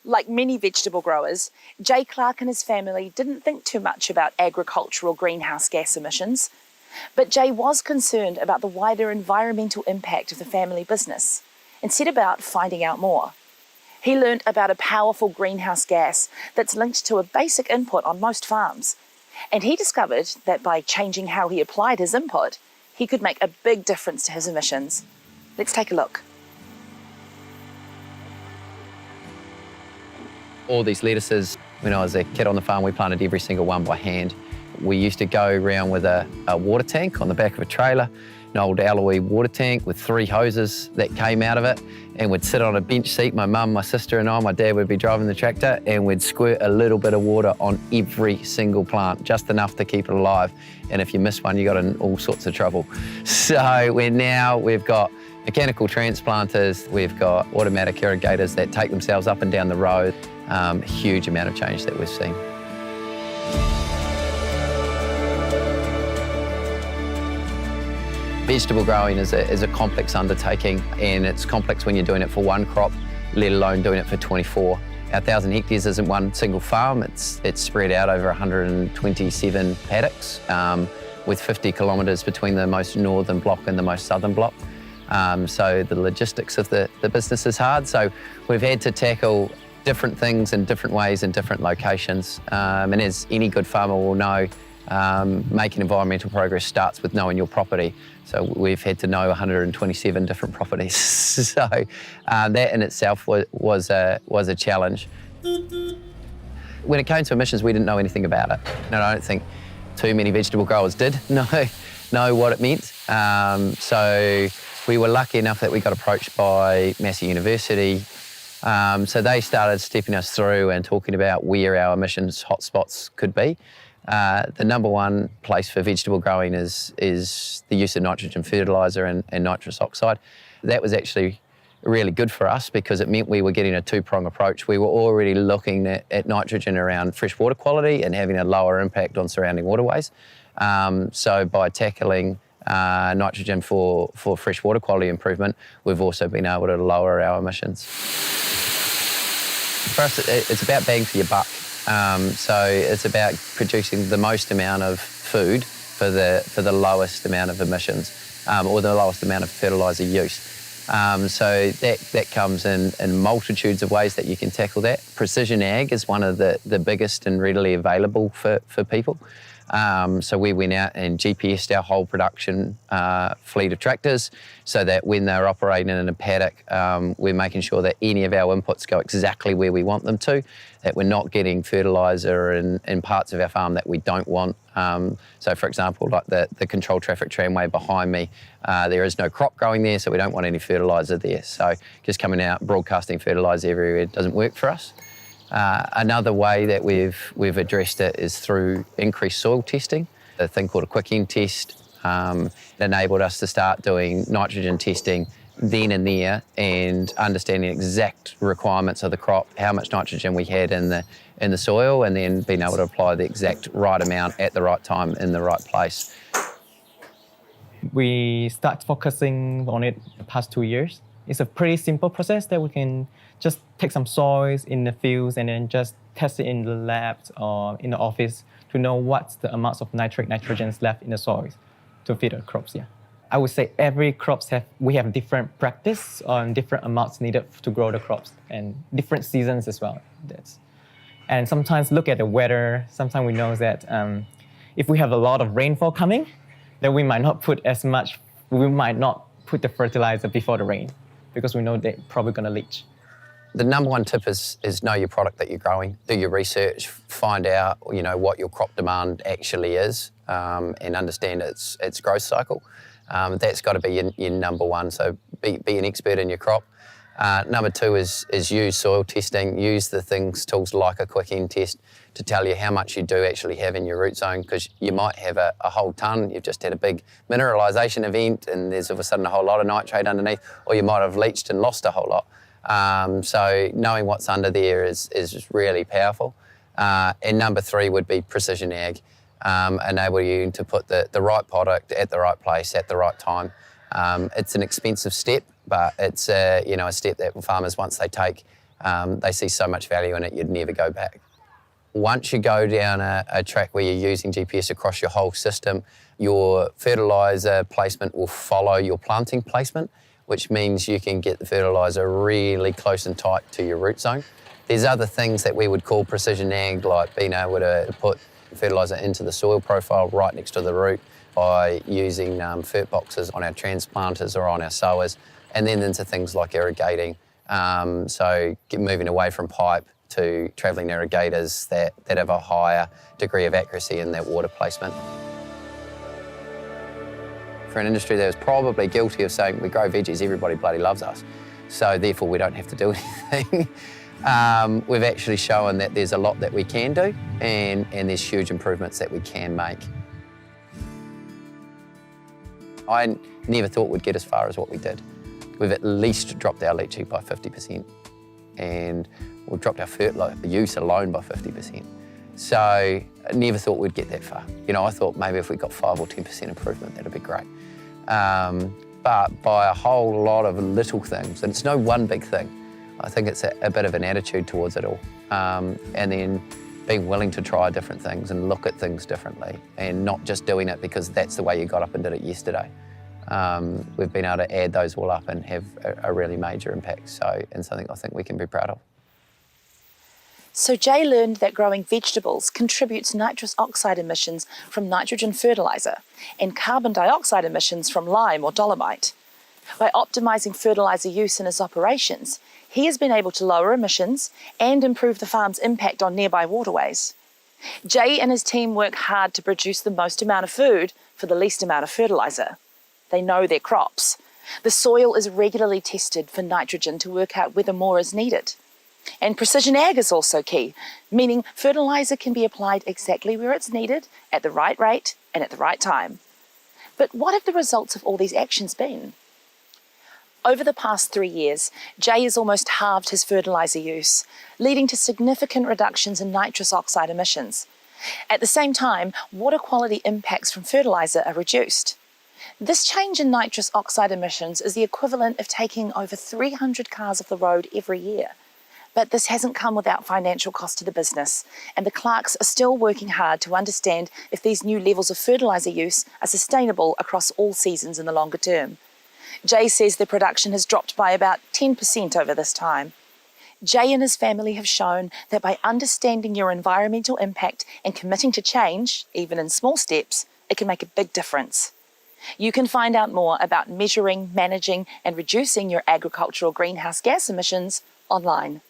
Like many vegetable growers, Jay Clarke and his family didn't think too much about agricultural greenhouse gas emissions, but Jay was concerned about the wider environmental impact of the family business and set about finding out more. He learned about a powerful greenhouse gas that's linked to a basic input on most farms, and he discovered that by changing how he applied his input, he could make a big difference to his emissions. Let's take a look. All these lettuces, when I was a kid on the farm, we planted every single one by hand. We used to go around with a water tank on the back of a trailer, an old alloy water tank with 3 hoses that came out of it, and we'd sit on a bench seat, my mum, my sister and I, my dad would be driving the tractor, and we'd squirt a little bit of water on every single plant, just enough to keep it alive. And if you miss one, you got in all sorts of trouble. So we've got mechanical transplanters, we've got automatic irrigators that take themselves up and down the road. Huge amount of change that we've seen. Vegetable growing is a complex undertaking, and it's complex when you're doing it for one crop, let alone doing it for 24. Our 1,000 hectares isn't one single farm, it's spread out over 127 paddocks, with 50 kilometres between the most northern block and the most southern block. So the logistics of the business is hard, so we've had to tackle different things in different ways in different locations. And as any good farmer will know, making environmental progress starts with knowing your property. So we've had to know 127 different properties. So that in itself was a challenge. When it came to emissions, we didn't know anything about it. And I don't think too many vegetable growers did know what it meant. So we were lucky enough that we got approached by Massey University. So they started stepping us through and talking about where our emissions hotspots could be. The number one place for vegetable growing is the use of nitrogen fertiliser and nitrous oxide. That was actually really good for us because it meant we were getting a two-prong approach. We were already looking at nitrogen around fresh water quality and having a lower impact on surrounding waterways. So by tackling nitrogen for fresh water quality improvement, we've also been able to lower our emissions. For us, it's about bang for your buck. So it's about producing the most amount of food for the lowest amount of emissions, or the lowest amount of fertiliser use. So that comes in multitudes of ways that you can tackle that. Precision ag is one of the biggest and readily available for people. So we went out and GPSed our whole production fleet of tractors so that when they're operating in a paddock, we're making sure that any of our inputs go exactly where we want them to, that we're not getting fertiliser in parts of our farm that we don't want. So for example, like the controlled traffic tramway behind me, there is no crop growing there, so we don't want any fertiliser there. So just coming out broadcasting fertiliser everywhere doesn't work for us. Another way that we've addressed it is through increased soil testing, a thing called a quick end test. It enabled us to start doing nitrogen testing then and there and understanding exact requirements of the crop, how much nitrogen we had in the soil, and then being able to apply the exact right amount at the right time in the right place. We start focusing on it the past 2 years. It's a pretty simple process that we can just take some soils in the fields and then just test it in the labs or in the office to know what's the amounts of nitrogens left in the soils to feed the crops. Yeah, I would say every crops we have different practice on different amounts needed to grow the crops and different seasons as well. And sometimes look at the weather. Sometimes we know that if we have a lot of rainfall coming, then we might not put the fertilizer before the rain because we know they're probably going to leach. The number one tip is know your product that you're growing. Do your research, find out what your crop demand actually is, and understand its growth cycle. That's got to be your number one. So be an expert in your crop. Number two is use soil testing. Use the tools like a quick end test to tell you how much you do actually have in your root zone, because you might have a whole tonne, you've just had a big mineralisation event and there's all of a sudden a whole lot of nitrate underneath, or you might have leached and lost a whole lot. So knowing what's under there is really powerful. And number three would be precision ag. Enable you to put the right product at the right place at the right time. It's an expensive step, but it's a step that farmers, once they take, They see so much value in it, you'd never go back. Once you go down a track where you're using GPS across your whole system, your fertiliser placement will follow your planting placement, which means you can get the fertiliser really close and tight to your root zone. There's other things that we would call precision ag, like being able to put fertiliser into the soil profile right next to the root by using fert boxes on our transplanters or on our sowers, and then into things like irrigating. So moving away from pipe to travelling irrigators that have a higher degree of accuracy in their water placement. For an industry that is probably guilty of saying we grow veggies, everybody bloody loves us, so therefore we don't have to do anything. We've actually shown that there's a lot that we can do and there's huge improvements that we can make. I never thought we'd get as far as what we did. We've at least dropped our leaching by 50% and we've dropped our fertiliser use alone by 50%. So I never thought we'd get that far. You know, I thought maybe if we got 5 or 10% improvement, that'd be great. But by a whole lot of little things, and it's no one big thing, I think it's a bit of an attitude towards it all. And then being willing to try different things and look at things differently and not just doing it because that's the way you got up and did it yesterday. We've been able to add those all up and have a really major impact, and something I think we can be proud of. So Jay learned that growing vegetables contributes nitrous oxide emissions from nitrogen fertiliser and carbon dioxide emissions from lime or dolomite. By optimising fertiliser use in his operations, he has been able to lower emissions and improve the farm's impact on nearby waterways. Jay and his team work hard to produce the most amount of food for the least amount of fertiliser. They know their crops. The soil is regularly tested for nitrogen to work out whether more is needed. And precision ag is also key, meaning fertiliser can be applied exactly where it's needed, at the right rate and at the right time. But what have the results of all these actions been? Over the past 3 years, Jay has almost halved his fertiliser use, leading to significant reductions in nitrous oxide emissions. At the same time, water quality impacts from fertiliser are reduced. This change in nitrous oxide emissions is the equivalent of taking over 300 cars off the road every year. But this hasn't come without financial cost to the business, and the Clarkes are still working hard to understand if these new levels of fertiliser use are sustainable across all seasons in the longer term. Jay says their production has dropped by about 10% over this time. Jay and his family have shown that by understanding your environmental impact and committing to change, even in small steps, it can make a big difference. You can find out more about measuring, managing and reducing your agricultural greenhouse gas emissions online.